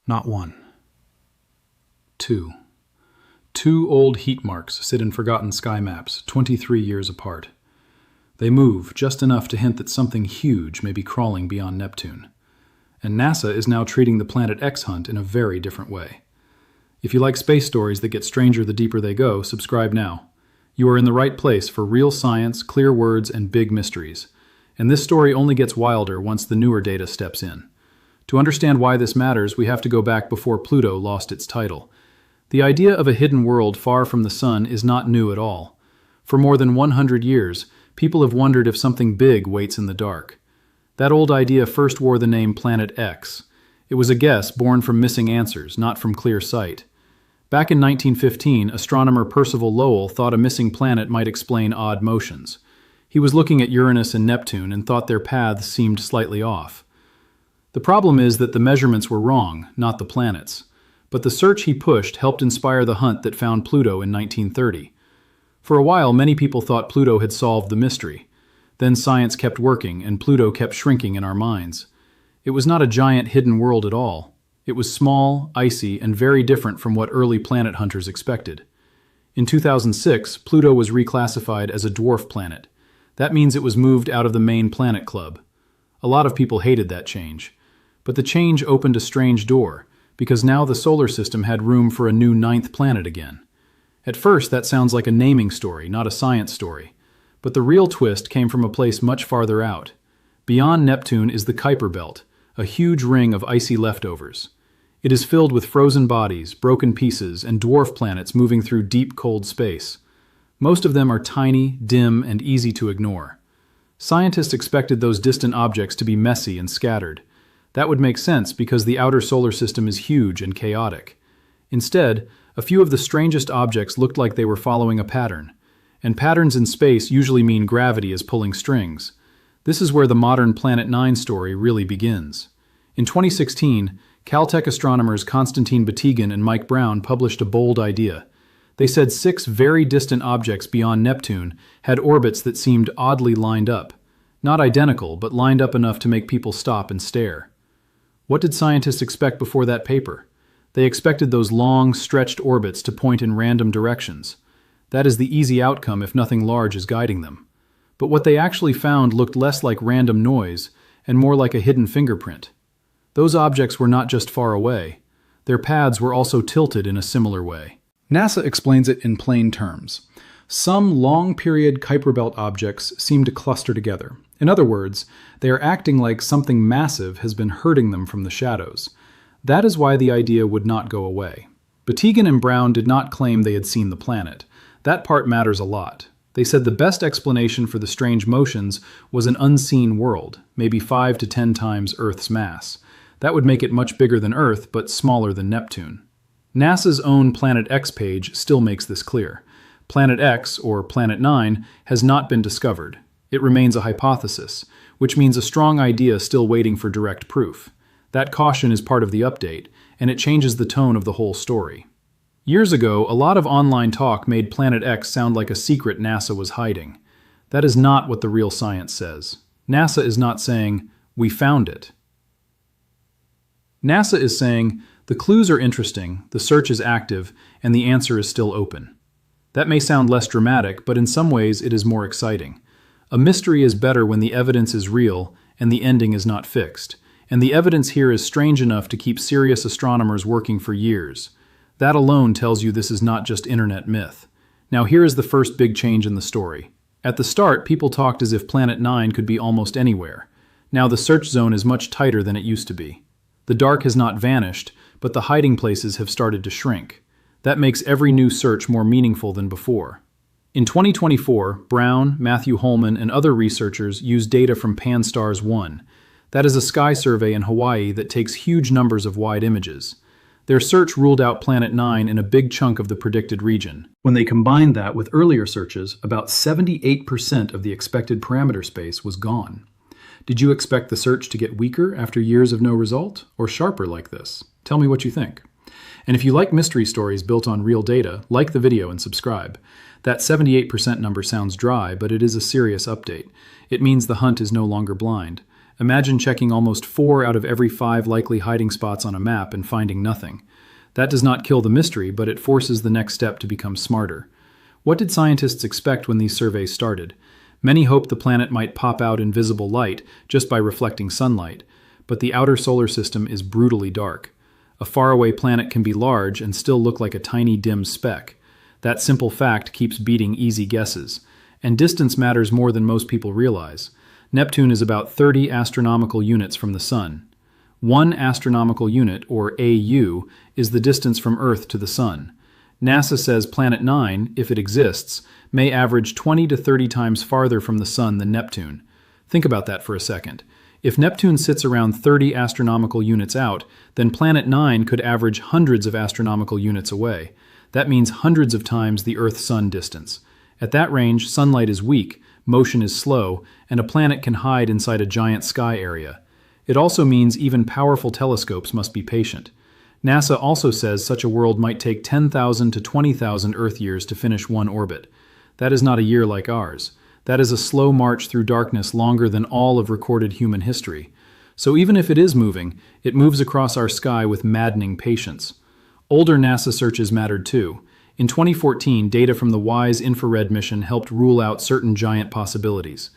Not one. Two. Two old heat marks sit in forgotten sky maps, 23 years apart. They move just enough to hint that something huge may be crawling beyond Neptune. And NASA is now treating the Planet X hunt in a very different way. If you like space stories that get stranger the deeper they go, subscribe now. You are in the right place for real science, clear words, and big mysteries. And this story only gets wilder once the newer data steps in. To understand why this matters, we have to go back before Pluto lost its title. The idea of a hidden world far from the sun is not new at all. For more than 100 years, people have wondered if something big waits in the dark. That old idea first wore the name Planet X. It was a guess born from missing answers, not from clear sight. Back in 1915, astronomer Percival Lowell thought a missing planet might explain odd motions. He was looking at Uranus and Neptune and thought their paths seemed slightly off. The problem is that the measurements were wrong, not the planets. But the search he pushed helped inspire the hunt that found Pluto in 1930. For a while, many people thought Pluto had solved the mystery. Then science kept working, and Pluto kept shrinking in our minds. It was not a giant hidden world at all. It was small, icy, and very different from what early planet hunters expected. In 2006, Pluto was reclassified as a dwarf planet. That means it was moved out of the main planet club. A lot of people hated that change. But the change opened a strange door, because now the solar system had room for a new ninth planet again. At first, that sounds like a naming story, not a science story. But the real twist came from a place much farther out. Beyond Neptune is the Kuiper Belt, a huge ring of icy leftovers. It is filled with frozen bodies, broken pieces, and dwarf planets moving through deep, cold space. Most of them are tiny, dim, and easy to ignore. Scientists expected those distant objects to be messy and scattered. That would make sense because the outer solar system is huge and chaotic. Instead, a few of the strangest objects looked like they were following a pattern. And patterns in space usually mean gravity is pulling strings. This is where the modern Planet 9 story really begins. In 2016, Caltech astronomers Konstantin Batygin and Mike Brown published a bold idea. They said 6 very distant objects beyond Neptune had orbits that seemed oddly lined up. Not identical, but lined up enough to make people stop and stare. What did scientists expect before that paper? They expected those long, stretched orbits to point in random directions. That is the easy outcome if nothing large is guiding them. But what they actually found looked less like random noise and more like a hidden fingerprint. Those objects were not just far away. Their paths were also tilted in a similar way. NASA explains it in plain terms. Some long-period Kuiper Belt objects seem to cluster together. In other words, they are acting like something massive has been herding them from the shadows. That is why the idea would not go away. Batygin and Brown did not claim they had seen the planet. That part matters a lot. They said the best explanation for the strange motions was an unseen world, maybe 5 to 10 times Earth's mass. That would make it much bigger than Earth, but smaller than Neptune. NASA's own Planet X page still makes this clear. Planet X, or Planet 9, has not been discovered. It remains a hypothesis, which means a strong idea still waiting for direct proof. That caution is part of the update, and it changes the tone of the whole story. Years ago, a lot of online talk made Planet X sound like a secret NASA was hiding. That is not what the real science says. NASA is not saying, "We found it." NASA is saying, "The clues are interesting, the search is active, and the answer is still open." That may sound less dramatic, but in some ways it is more exciting. A mystery is better when the evidence is real and the ending is not fixed. And the evidence here is strange enough to keep serious astronomers working for years. That alone tells you this is not just internet myth. Now here is the first big change in the story. At the start, people talked as if Planet 9 could be almost anywhere. Now the search zone is much tighter than it used to be. The dark has not vanished, but the hiding places have started to shrink. That makes every new search more meaningful than before. In 2024, Brown, Matthew Holman, and other researchers used data from Pan-STARRS 1. That is a sky survey in Hawaii that takes huge numbers of wide images. Their search ruled out Planet 9 in a big chunk of the predicted region. When they combined that with earlier searches, about 78% of the expected parameter space was gone. Did you expect the search to get weaker after years of no result, or sharper like this? Tell me what you think. And if you like mystery stories built on real data, like the video and subscribe. That 78% number sounds dry, but it is a serious update. It means the hunt is no longer blind. Imagine checking almost 4 out of every 5 likely hiding spots on a map and finding nothing. That does not kill the mystery, but it forces the next step to become smarter. What did scientists expect when these surveys started? Many hoped the planet might pop out in visible light just by reflecting sunlight, but the outer solar system is brutally dark. A faraway planet can be large and still look like a tiny dim speck. That simple fact keeps beating easy guesses. And distance matters more than most people realize. Neptune is about 30 astronomical units from the Sun. 1 astronomical unit, or AU, is the distance from Earth to the Sun. NASA says Planet 9, if it exists, may average 20 to 30 times farther from the Sun than Neptune. Think about that for a second. If Neptune sits around 30 astronomical units out, then Planet 9 could average hundreds of astronomical units away. That means hundreds of times the Earth-Sun distance. At that range, sunlight is weak, motion is slow, and a planet can hide inside a giant sky area. It also means even powerful telescopes must be patient. NASA also says such a world might take 10,000 to 20,000 Earth years to finish one orbit. That is not a year like ours. That is a slow march through darkness longer than all of recorded human history. So even if it is moving, it moves across our sky with maddening patience. Older NASA searches mattered too. In 2014, data from the WISE infrared mission helped rule out certain giant possibilities.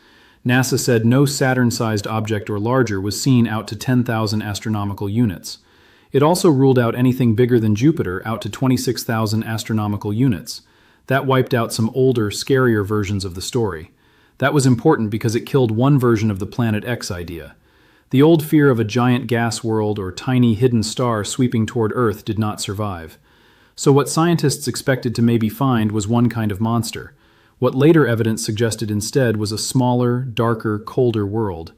NASA said no Saturn-sized object or larger was seen out to 10,000 astronomical units. It also ruled out anything bigger than Jupiter out to 26,000 astronomical units. That wiped out some older, scarier versions of the story. That was important because it killed one version of the Planet X idea. The old fear of a giant gas world or tiny hidden star sweeping toward Earth did not survive. So what scientists expected to maybe find was one kind of monster. What later evidence suggested instead was a smaller, darker, colder world.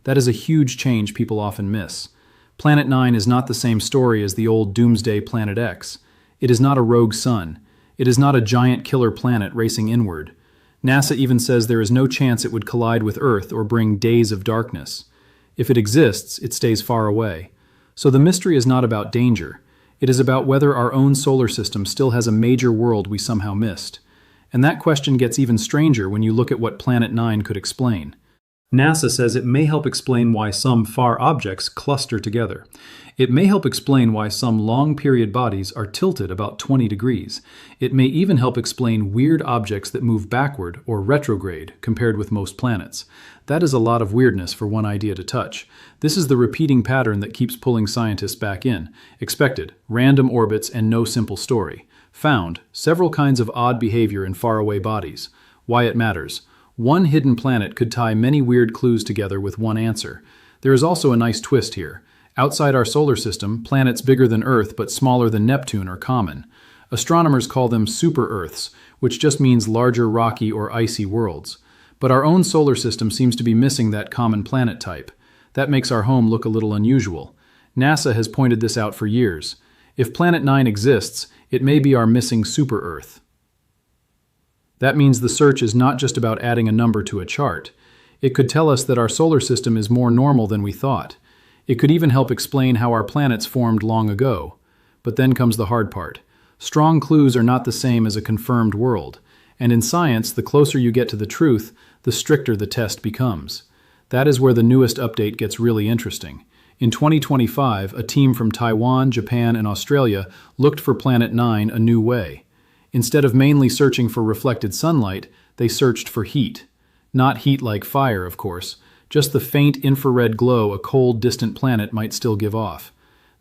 That is a huge change people often miss. Planet 9 is not the same story as the old doomsday Planet X. It is not a rogue sun. It is not a giant killer planet racing inward. NASA even says there is no chance it would collide with Earth or bring days of darkness. If it exists, it stays far away. So the mystery is not about danger. It is about whether our own solar system still has a major world we somehow missed. And that question gets even stranger when you look at what Planet 9 could explain. NASA says it may help explain why some far objects cluster together. It may help explain why some long-period bodies are tilted about 20 degrees. It may even help explain weird objects that move backward or retrograde compared with most planets. That is a lot of weirdness for one idea to touch. This is the repeating pattern that keeps pulling scientists back in. Expected, random orbits and no simple story. Found, several kinds of odd behavior in faraway bodies. Why it matters. One hidden planet could tie many weird clues together with one answer. There is also a nice twist here. Outside our solar system, planets bigger than Earth but smaller than Neptune are common. Astronomers call them super-Earths, which just means larger rocky or icy worlds. But our own solar system seems to be missing that common planet type. That makes our home look a little unusual. NASA has pointed this out for years. If Planet 9 exists, it may be our missing super-Earth. That means the search is not just about adding a number to a chart. It could tell us that our solar system is more normal than we thought. It could even help explain how our planets formed long ago. But then comes the hard part. Strong clues are not the same as a confirmed world. And in science, the closer you get to the truth, the stricter the test becomes. That is where the newest update gets really interesting. In 2025, a team from Taiwan, Japan, and Australia looked for Planet 9 a new way. Instead of mainly searching for reflected sunlight, they searched for heat. Not heat like fire, of course, just the faint infrared glow a cold, distant planet might still give off.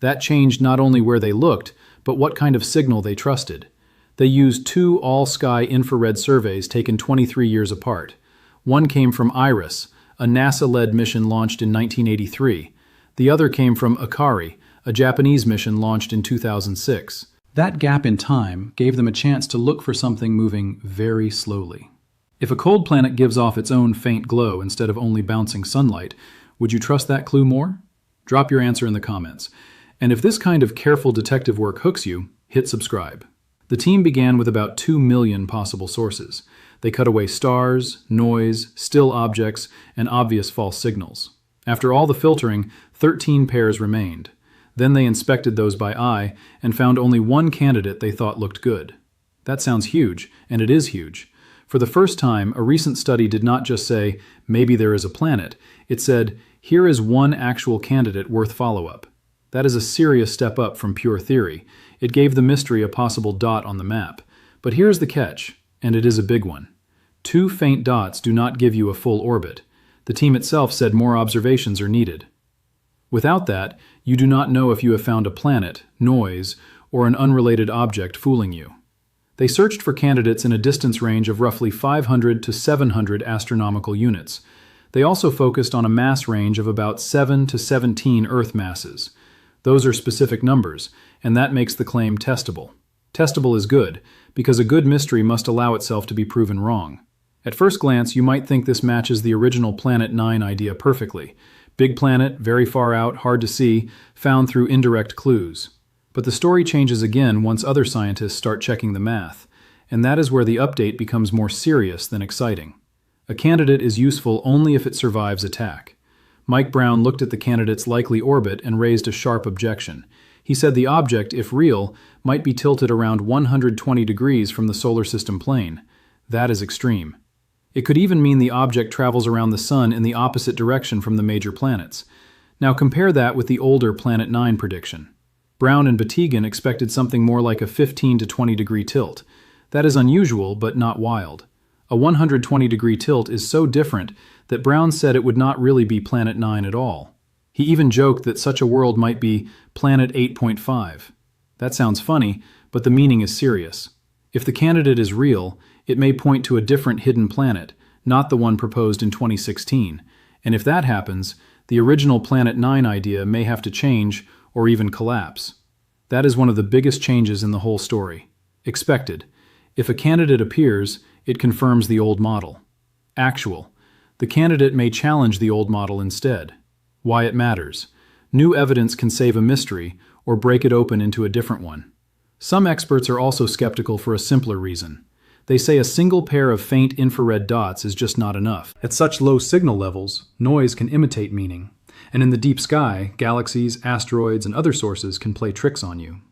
That changed not only where they looked, but what kind of signal they trusted. They used 2 all-sky infrared surveys taken 23 years apart. One came from IRIS, a NASA-led mission launched in 1983. The other came from Akari, a Japanese mission launched in 2006. That gap in time gave them a chance to look for something moving very slowly. If a cold planet gives off its own faint glow instead of only bouncing sunlight, would you trust that clue more? Drop your answer in the comments. And if this kind of careful detective work hooks you, hit subscribe. The team began with about 2 million possible sources. They cut away stars, noise, still objects, and obvious false signals. After all the filtering, 13 pairs remained. Then they inspected those by eye and found only one candidate they thought looked good. That sounds huge, and it is huge. For the first time, a recent study did not just say, maybe there is a planet. It said, Here is one actual candidate worth follow-up. That is a serious step up from pure theory. It gave the mystery a possible dot on the map. But here's the catch, and it is a big one. 2 faint dots do not give you a full orbit. The team itself said more observations are needed. Without that, you do not know if you have found a planet, noise, or an unrelated object fooling you. They searched for candidates in a distance range of roughly 500 to 700 astronomical units. They also focused on a mass range of about 7 to 17 Earth masses. Those are specific numbers, and that makes the claim testable. Testable is good, because a good mystery must allow itself to be proven wrong. At first glance, you might think this matches the original Planet 9 idea perfectly. Big planet, very far out, hard to see, found through indirect clues. But the story changes again once other scientists start checking the math, and that is where the update becomes more serious than exciting. A candidate is useful only if it survives attack. Mike Brown looked at the candidate's likely orbit and raised a sharp objection. He said the object, if real, might be tilted around 120 degrees from the solar system plane. That is extreme. It could even mean the object travels around the Sun in the opposite direction from the major planets. Now compare that with the older Planet 9 prediction. Brown and Batigan expected something more like a 15 to 20 degree tilt. That is unusual, but not wild. A 120-degree tilt is so different that Brown said it would not really be Planet 9 at all. He even joked that such a world might be Planet 8.5. That sounds funny, but the meaning is serious. If the candidate is real, it may point to a different hidden planet, not the one proposed in 2016. And if that happens, the original Planet 9 idea may have to change or even collapse. That is one of the biggest changes in the whole story. Expected. If a candidate appears, it confirms the old model. Actual. The candidate may challenge the old model instead. Why it matters. New evidence can save a mystery or break it open into a different one. Some experts are also skeptical for a simpler reason. They say a single pair of faint infrared dots is just not enough. At such low signal levels, noise can imitate meaning. And in the deep sky, galaxies, asteroids, and other sources can play tricks on you.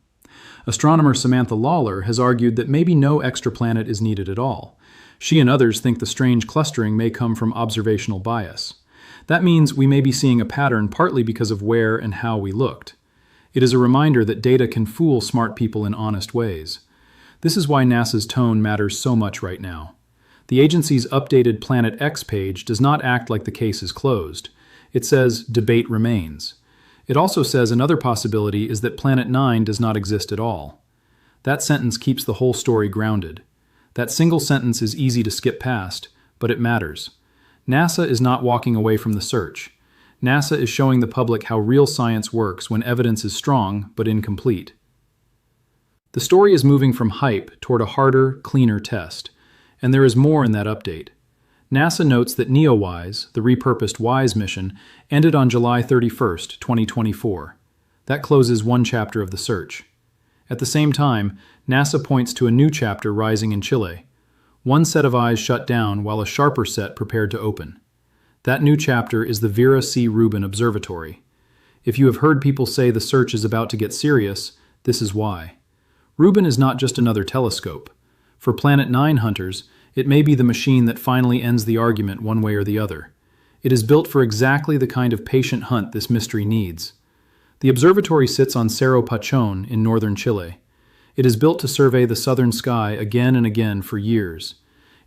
Astronomer Samantha Lawler has argued that maybe no extraplanet is needed at all. She and others think the strange clustering may come from observational bias. That means we may be seeing a pattern partly because of where and how we looked. It is a reminder that data can fool smart people in honest ways. This is why NASA's tone matters so much right now. The agency's updated Planet X page does not act like the case is closed. It says, "Debate remains." It also says another possibility is that Planet 9 does not exist at all. That sentence keeps the whole story grounded. That single sentence is easy to skip past, but it matters. NASA is not walking away from the search. NASA is showing the public how real science works when evidence is strong but incomplete. The story is moving from hype toward a harder, cleaner test, and there is more in that update. NASA notes that NEOWISE, the repurposed WISE mission, ended on July 31, 2024. That closes one chapter of the search. At the same time, NASA points to a new chapter rising in Chile. One set of eyes shut down while a sharper set prepared to open. That new chapter is the Vera C. Rubin Observatory. If you have heard people say the search is about to get serious, this is why. Rubin is not just another telescope. For Planet 9 hunters, it may be the machine that finally ends the argument one way or the other. It is built for exactly the kind of patient hunt this mystery needs. The observatory sits on Cerro Pachón in northern Chile. It is built to survey the southern sky again and again for years.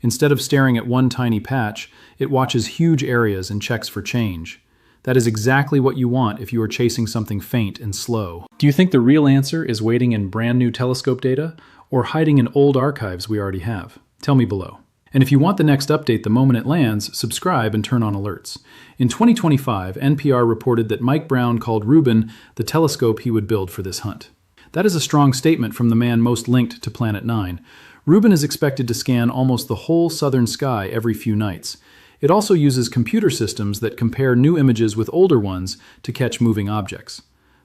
Instead of staring at one tiny patch, it watches huge areas and checks for change. That is exactly what you want if you are chasing something faint and slow. Do you think the real answer is waiting in brand new telescope data or hiding in old archives we already have? Tell me below. And if you want the next update the moment it lands, subscribe and turn on alerts. In 2025, NPR reported that Mike Brown called Rubin the telescope he would build for this hunt. That is a strong statement from the man most linked to Planet 9. Rubin is expected to scan almost the whole southern sky every few nights. It also uses computer systems that compare new images with older ones to catch moving objects.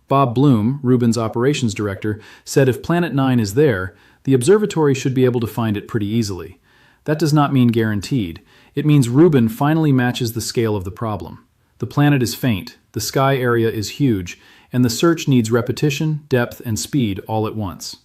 Bob Bloom, Rubin's operations director, said if Planet 9 is there, the observatory should be able to find it pretty easily. That does not mean guaranteed. It means Rubin finally matches the scale of the problem. The planet is faint, the sky area is huge, and the search needs repetition, depth, and speed all at once.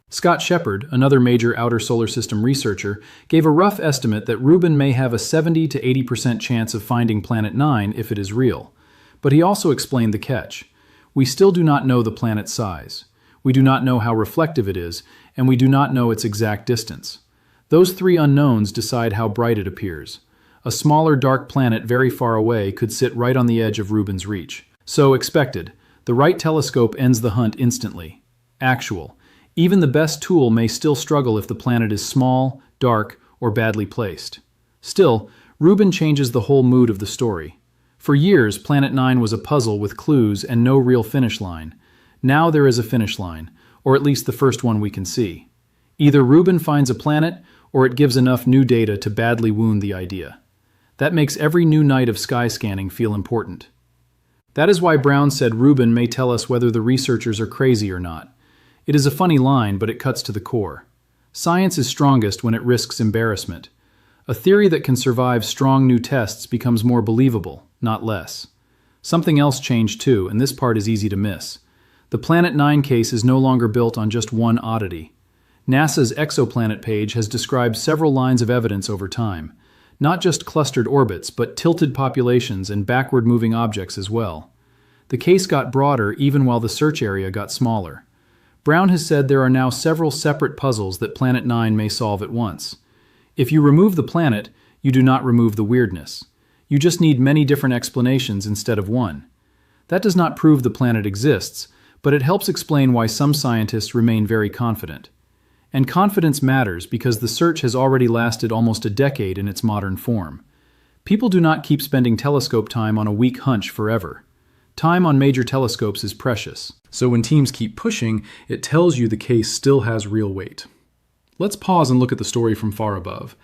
Scott Shepard, another major outer solar system researcher, gave a rough estimate that Rubin may have a 70 to 80% chance of finding Planet 9 if it is real. But he also explained the catch. We still do not know the planet's size. We do not know how reflective it is, and we do not know its exact distance. Those three unknowns decide how bright it appears. A smaller dark planet very far away could sit right on the edge of Rubin's reach. So, expected, the right telescope ends the hunt instantly. Actual. Even the best tool may still struggle if the planet is small, dark, or badly placed. Still, Rubin changes the whole mood of the story. For years, Planet 9 was a puzzle with clues and no real finish line. Now there is a finish line, or at least the first one we can see. Either Rubin finds a planet, or it gives enough new data to badly wound the idea. That makes every new night of sky scanning feel important. That is why Brown said Rubin may tell us whether the researchers are crazy or not. It is a funny line, but it cuts to the core. Science is strongest when it risks embarrassment. A theory that can survive strong new tests becomes more believable, not less. Something else changed too, and this part is easy to miss. The Planet 9 case is no longer built on just one oddity. NASA's exoplanet page has described several lines of evidence over time. Not just clustered orbits, but tilted populations and backward-moving objects as well. The case got broader even while the search area got smaller. Brown has said there are now several separate puzzles that Planet 9 may solve at once. If you remove the planet, you do not remove the weirdness. You just need many different explanations instead of one. That does not prove the planet exists, but it helps explain why some scientists remain very confident. And confidence matters because the search has already lasted almost a decade in its modern form. People do not keep spending telescope time on a weak hunch forever. Time on major telescopes is precious. So when teams keep pushing, it tells you the case still has real weight. Let's pause and look at the story from far above.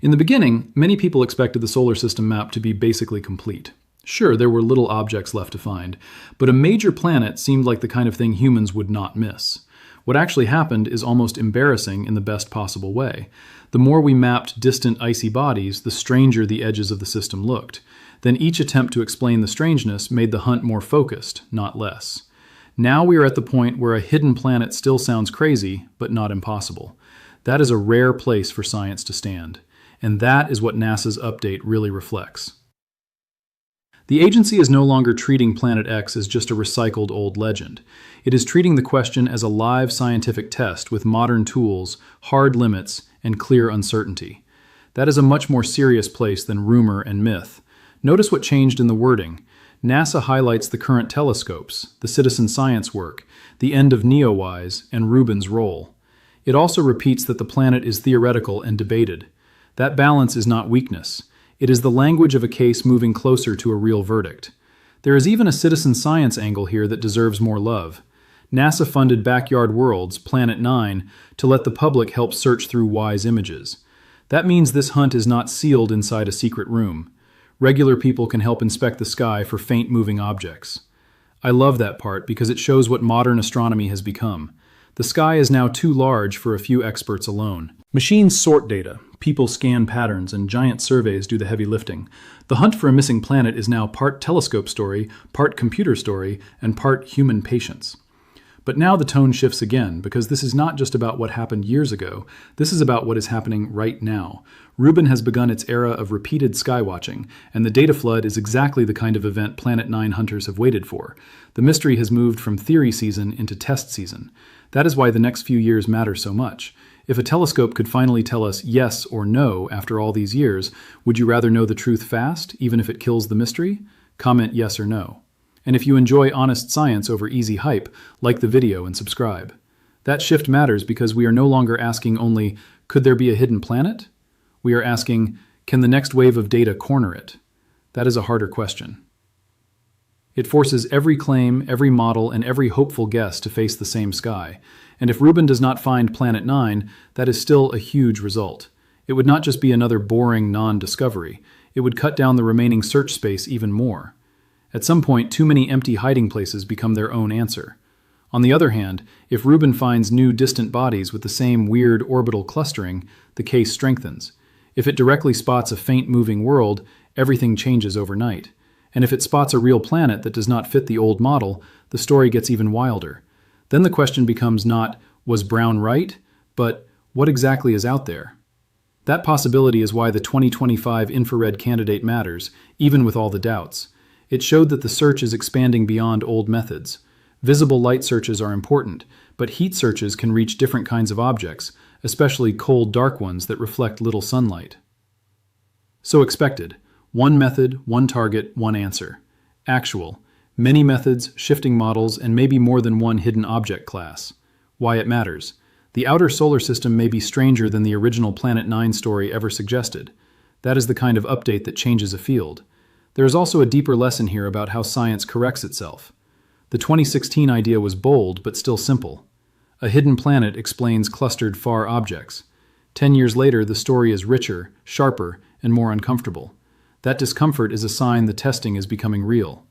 In the beginning, many people expected the solar system map to be basically complete. Sure, there were little objects left to find, but a major planet seemed like the kind of thing humans would not miss. What actually happened is almost embarrassing in the best possible way. The more we mapped distant icy bodies, the stranger the edges of the system looked. Then each attempt to explain the strangeness made the hunt more focused, not less. Now we are at the point where a hidden planet still sounds crazy, but not impossible. That is a rare place for science to stand. And that is what NASA's update really reflects. The agency is no longer treating Planet X as just a recycled old legend. It is treating the question as a live scientific test with modern tools, hard limits, and clear uncertainty. That is a much more serious place than rumor and myth. Notice what changed in the wording. NASA highlights the current telescopes, the citizen science work, the end of NEOWISE, and Rubin's role. It also repeats that the planet is theoretical and debated. That balance is not weakness. It is the language of a case moving closer to a real verdict. There is even a citizen science angle here that deserves more love. NASA funded Backyard Worlds, Planet 9, to let the public help search through WISE images. That means this hunt is not sealed inside a secret room. Regular people can help inspect the sky for faint moving objects. I love that part because it shows what modern astronomy has become. The sky is now too large for a few experts alone. Machines sort data, people scan patterns, and giant surveys do the heavy lifting. The hunt for a missing planet is now part telescope story, part computer story, and part human patience. But now the tone shifts again, because this is not just about what happened years ago, this is about what is happening right now. Rubin has begun its era of repeated skywatching, and the data flood is exactly the kind of event Planet 9 hunters have waited for. The mystery has moved from theory season into test season. That is why the next few years matter so much. If a telescope could finally tell us yes or no after all these years, would you rather know the truth fast, even if it kills the mystery? Comment yes or no. And if you enjoy honest science over easy hype, like the video and subscribe. That shift matters because we are no longer asking only, could there be a hidden planet? We are asking, can the next wave of data corner it? That is a harder question. It forces every claim, every model, and every hopeful guess to face the same sky. And if Rubin does not find Planet 9, that is still a huge result. It would not just be another boring non-discovery. It would cut down the remaining search space even more. At some point, too many empty hiding places become their own answer. On the other hand, if Rubin finds new distant bodies with the same weird orbital clustering, the case strengthens. If it directly spots a faint moving world, everything changes overnight. And if it spots a real planet that does not fit the old model, the story gets even wilder. Then the question becomes not, Was Brown right? But what exactly is out there? That possibility is why the 2025 infrared candidate matters, even with all the doubts. It showed that the search is expanding beyond old methods. Visible light searches are important, but heat searches can reach different kinds of objects, especially cold, dark ones that reflect little sunlight. So expected. One method, one target, one answer. Actual. Many methods, shifting models, and maybe more than one hidden object class. Why it matters. The outer solar system may be stranger than the original Planet 9 story ever suggested. That is the kind of update that changes a field. There is also a deeper lesson here about how science corrects itself. The 2016 idea was bold, but still simple. A hidden planet explains clustered far objects. 10 years later, the story is richer, sharper, and more uncomfortable. That discomfort is a sign the testing is becoming real.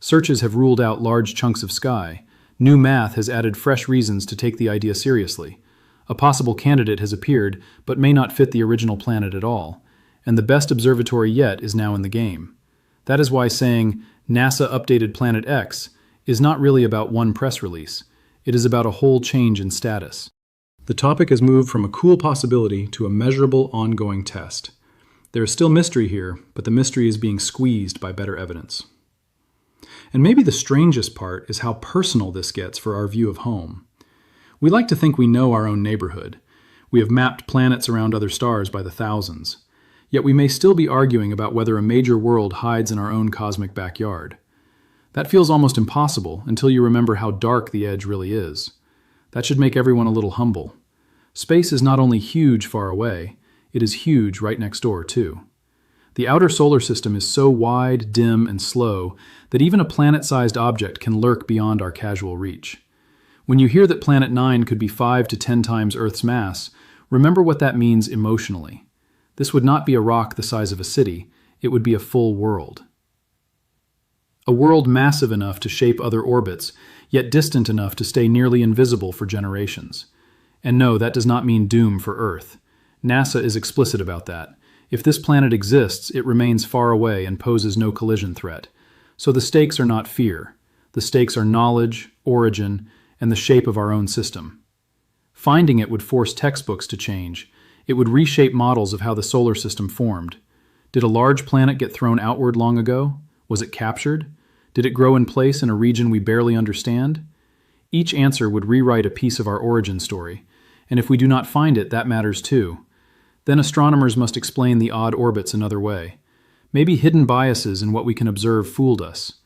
Searches have ruled out large chunks of sky. New math has added fresh reasons to take the idea seriously. A possible candidate has appeared, but may not fit the original planet at all. And the best observatory yet is now in the game. That is why saying, NASA updated Planet X, is not really about one press release. It is about a whole change in status. The topic has moved from a cool possibility to a measurable, ongoing test. There is still mystery here, but the mystery is being squeezed by better evidence. And maybe the strangest part is how personal this gets for our view of home. We like to think we know our own neighborhood. We have mapped planets around other stars by the thousands. Yet we may still be arguing about whether a major world hides in our own cosmic backyard. That feels almost impossible until you remember how dark the edge really is. That should make everyone a little humble. Space is not only huge far away, it is huge right next door too. The outer solar system is so wide, dim, and slow that even a planet-sized object can lurk beyond our casual reach. When you hear that Planet 9 could be 5 to 10 times Earth's mass, remember what that means emotionally. This would not be a rock the size of a city, it would be a full world. A world massive enough to shape other orbits, yet distant enough to stay nearly invisible for generations. And no, that does not mean doom for Earth. NASA is explicit about that. If this planet exists, it remains far away and poses no collision threat. So the stakes are not fear. The stakes are knowledge, origin, and the shape of our own system. Finding it would force textbooks to change. It would reshape models of how the solar system formed. Did a large planet get thrown outward long ago? Was it captured? Did it grow in place in a region we barely understand? Each answer would rewrite a piece of our origin story, and if we do not find it, that matters too. Then astronomers must explain the odd orbits another way. Maybe hidden biases in what we can observe fooled us.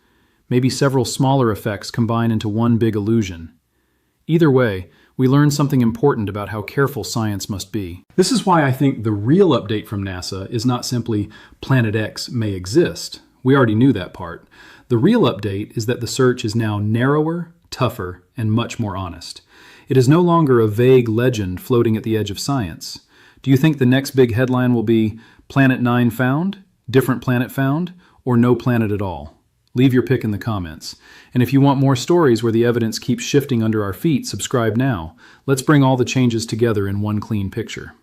Maybe several smaller effects combine into one big illusion. Either way, we learn something important about how careful science must be. This is why I think the real update from NASA is not simply Planet X may exist. We already knew that part. The real update is that the search is now narrower, tougher, and much more honest. It is no longer a vague legend floating at the edge of science. Do you think the next big headline will be Planet 9 found, different planet found, or no planet at all? Leave your pick in the comments. And if you want more stories where the evidence keeps shifting under our feet, subscribe now. Let's bring all the changes together in one clean picture.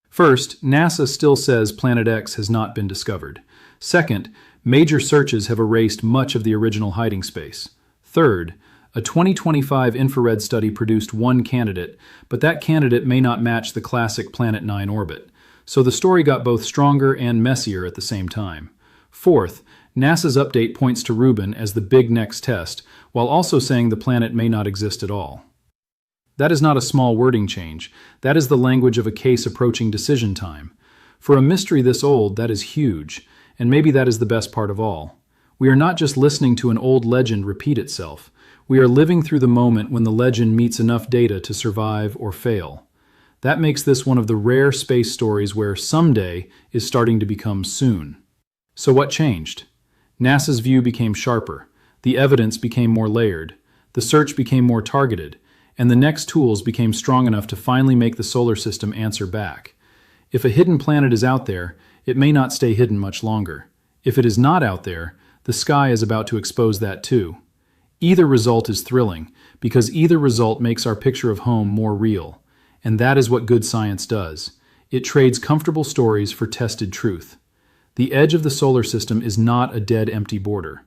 First, NASA still says Planet X has not been discovered. Second, major searches have erased much of the original hiding space. Third, a 2025 infrared study produced one candidate, but that candidate may not match the classic Planet 9 orbit. So the story got both stronger and messier at the same time. Fourth, NASA's update points to Rubin as the big next test, while also saying the planet may not exist at all. That is not a small wording change. That is the language of a case approaching decision time. For a mystery this old, that is huge, and maybe that is the best part of all. We are not just listening to an old legend repeat itself. We are living through the moment when the legend meets enough data to survive or fail. That makes this one of the rare space stories where someday is starting to become soon. So what changed? NASA's view became sharper, the evidence became more layered, the search became more targeted, and the next tools became strong enough to finally make the solar system answer back. If a hidden planet is out there, it may not stay hidden much longer. If it is not out there, the sky is about to expose that too. Either result is thrilling, because either result makes our picture of home more real. And that is what good science does. It trades comfortable stories for tested truth. The edge of the solar system is not a dead, empty border.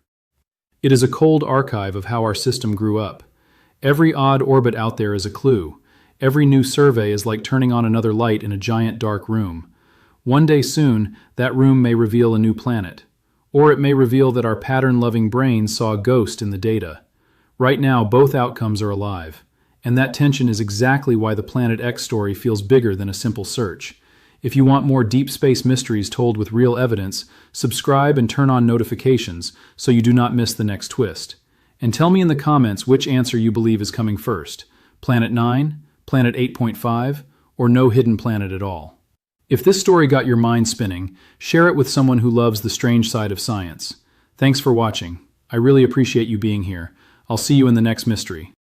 It is a cold archive of how our system grew up. Every odd orbit out there is a clue. Every new survey is like turning on another light in a giant dark room. One day soon, that room may reveal a new planet. Or it may reveal that our pattern-loving brains saw a ghost in the data. Right now, both outcomes are alive. And that tension is exactly why the Planet X story feels bigger than a simple search. If you want more deep space mysteries told with real evidence, subscribe and turn on notifications so you do not miss the next twist. And tell me in the comments which answer you believe is coming first: Planet 9, Planet 8.5, or no hidden planet at all. If this story got your mind spinning, share it with someone who loves the strange side of science. Thanks for watching. I really appreciate you being here. I'll see you in the next mystery.